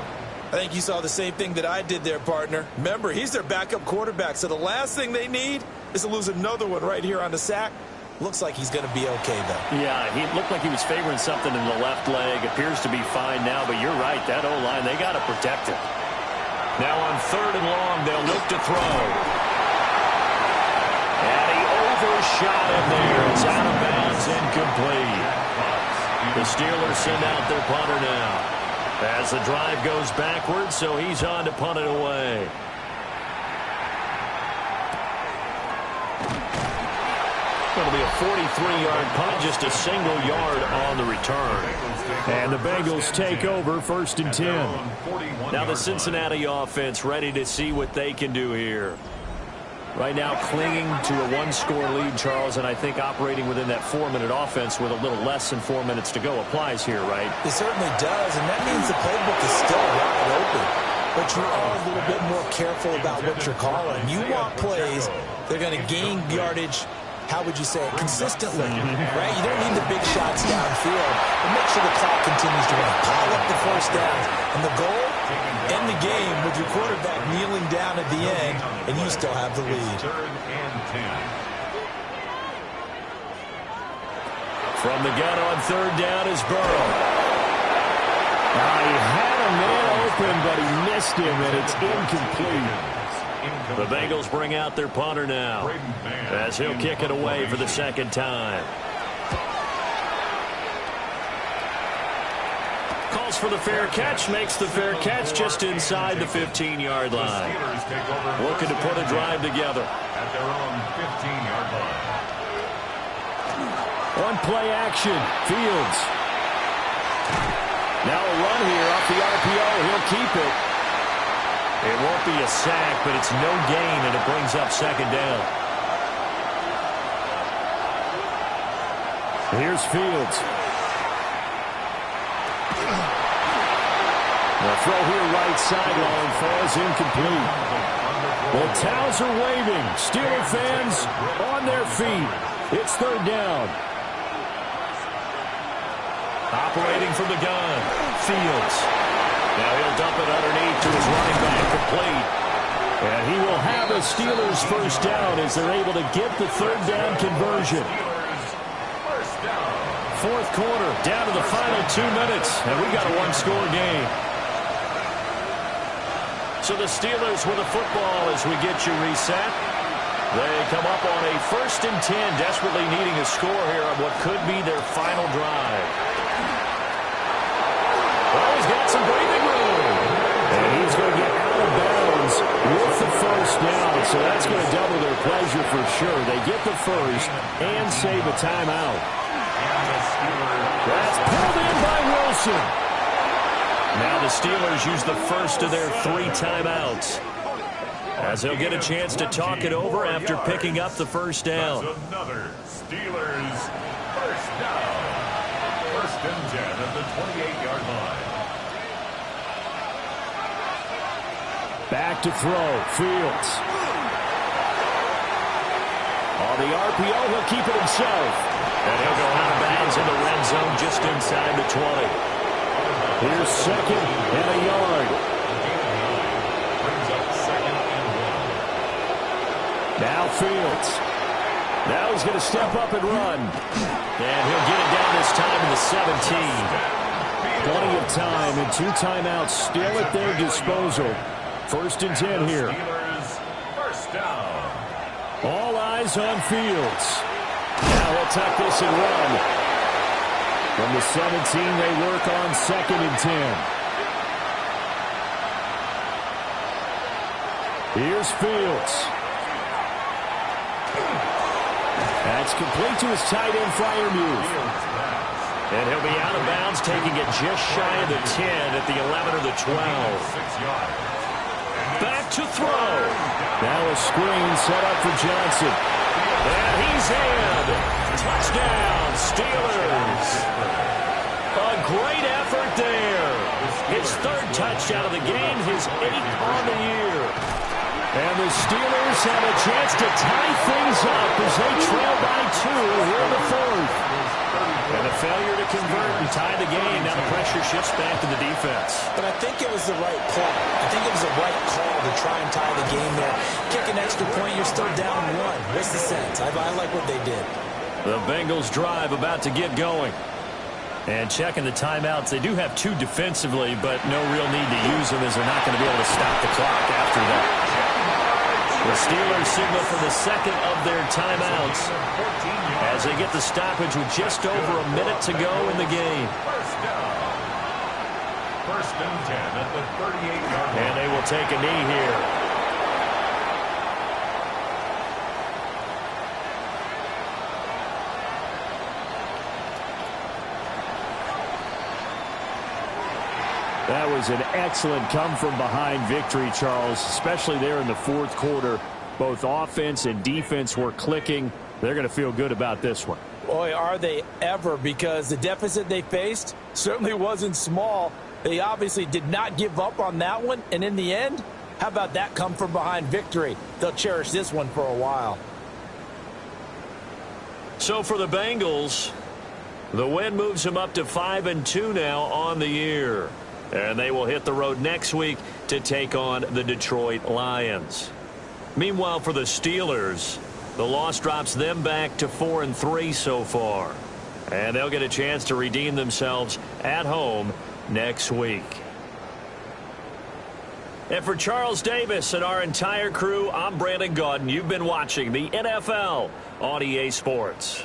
I think you saw the same thing that I did there, partner. Remember, he's their backup quarterback, so the last thing they need is to lose another one right here on the sack. Looks like he's going to be okay, though. Yeah, he looked like he was favoring something in the left leg. Appears to be fine now, but you're right. That O-line, they got to protect him. Now on 3rd and long, they'll look to throw. And he overshot him there. It's out of bounds, incomplete. The Steelers send out their punter now. As the drive goes backwards, so he's on to punt it away. It'll be a 43-yard punt, just a single yard on the return. And the Bengals take over 1st and 10. Now the Cincinnati offense ready to see what they can do here. Right now clinging to a 1-score lead, Charles, and I think operating within that 4-minute offense with a little less than 4 minutes to go applies here, right? It certainly does, and that means the playbook is still wide open. But you are a little bit more careful about what you're calling. You want plays that are going to gain yardage, how would you say it, consistently, right? You don't need the big shots downfield, but make sure the clock continues to run. Pile up the first down. And the goal, end the game with your quarterback kneeling down at the end, and you still have the lead. From the gun on 3rd down is Burrow. He had a man open, but he missed him, and it's incomplete. The Bengals bring out their punter now as he'll kick it away for the second time. Calls for the fair catch, makes the fair catch just inside the 15-yard line. Looking to put a drive together. At their own 15-yard line. On play action, Fields. Now a run here off the RPO. He'll keep it. It won't be a sack, but it's no gain, and it brings up second down. Here's Fields. The throw here right sideline falls incomplete. The towels are waving. Steeler fans on their feet. It's third down. Operating from the gun, Fields. Now he'll dump it underneath to his running back, complete. And he will have a Steelers first down as they're able to get the third down conversion. Fourth quarter, down to the final 2 minutes, and we got a one-score game. So the Steelers with the football as we get you reset. They come up on a 1st and 10, desperately needing a score here on what could be their final drive. Well, he's got some breathing room. And he's going to get out of bounds with the first down. So that's going to double their pleasure for sure. They get the first and save a timeout. That's pulled in by Wilson. Now the Steelers use the first of their 3 timeouts, as they'll get a chance to talk it over after picking up the first down. That's another Steelers first down. 1st and 10 at the 28-yard line. Back to throw. Fields. On the RPO, he'll keep it himself. And he'll go out of bounds in the red zone just inside the 20. Here's second and a yard. Brings up 2nd and 1. Now Fields. Now he's going to step up and run. And he'll get it down this time in the 17. Plenty of time and 2 timeouts still at their disposal. 1st and 10 here. Steelers first down. All eyes on Fields. Now he'll tuck this and run. From the 17, they work on 2nd and 10. Here's Fields. That's complete to his tight end, Freiermuth. And he'll be out of bounds, taking it just shy of the 10 at the 11 or the 12. 6 yards. Back to throw. Now a screen set up for Johnson. And he's in. Touchdown, Steelers. A great effort there. His 3rd touchdown of the game, his 8th on the year. And the Steelers have a chance to tie things up as they trail by 2 here in the 4th. And a failure to convert and tie the game. Now the pressure shifts back to the defense. But I think it was the right play. I think it was the right call to try and tie the game there. Kick an extra point, you're still down 1. What's the sense? I like what they did. The Bengals drive about to get going. And checking the timeouts, they do have 2 defensively, but no real need to use them as they're not going to be able to stop the clock after that. The Steelers signal for the 2nd of their timeouts as they get the stoppage with just over a minute to go in the game. First down. 1st and 10 at the 38-yard line. And they will take a knee here. That was an excellent come-from-behind victory, Charles, especially there in the 4th quarter. Both offense and defense were clicking. They're going to feel good about this one. Boy, are they ever, because the deficit they faced certainly wasn't small. They obviously did not give up on that one, and in the end, how about that come-from-behind victory? They'll cherish this one for a while. So for the Bengals, the win moves them up to 5-2 now on the year. And they will hit the road next week to take on the Detroit Lions. Meanwhile, for the Steelers, the loss drops them back to 4-3 so far. And they'll get a chance to redeem themselves at home next week. And for Charles Davis and our entire crew, I'm Brandon Gaudin. You've been watching the NFL on EA Sports.